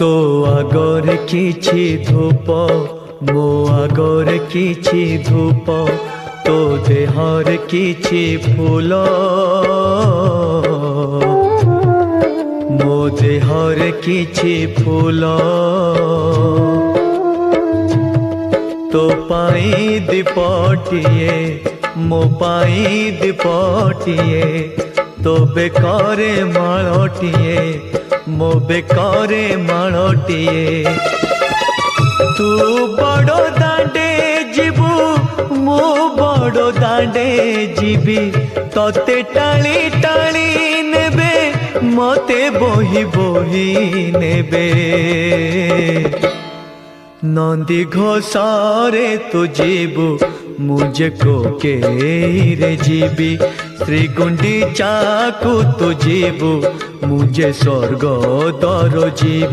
तो आगरे किछि धूप मो आगरे किछि धूप तो देहर किछि फूल मो देहर किछि फूल तो पाई दीपटिए मो पाई दीपटिए तो बेकारे माळटिए मो बेकारे माळटिए तू बड़ दांडे जीवु मो बड़ दांडे जीवी तते टाली टाली नेबे मते बोही बोही नेबे नंदी घोषारे तू जीवु मुझे को के रे जीवी श्री गुंडीचा को तू जीवु मुझे स्वर्ग दर जीवी।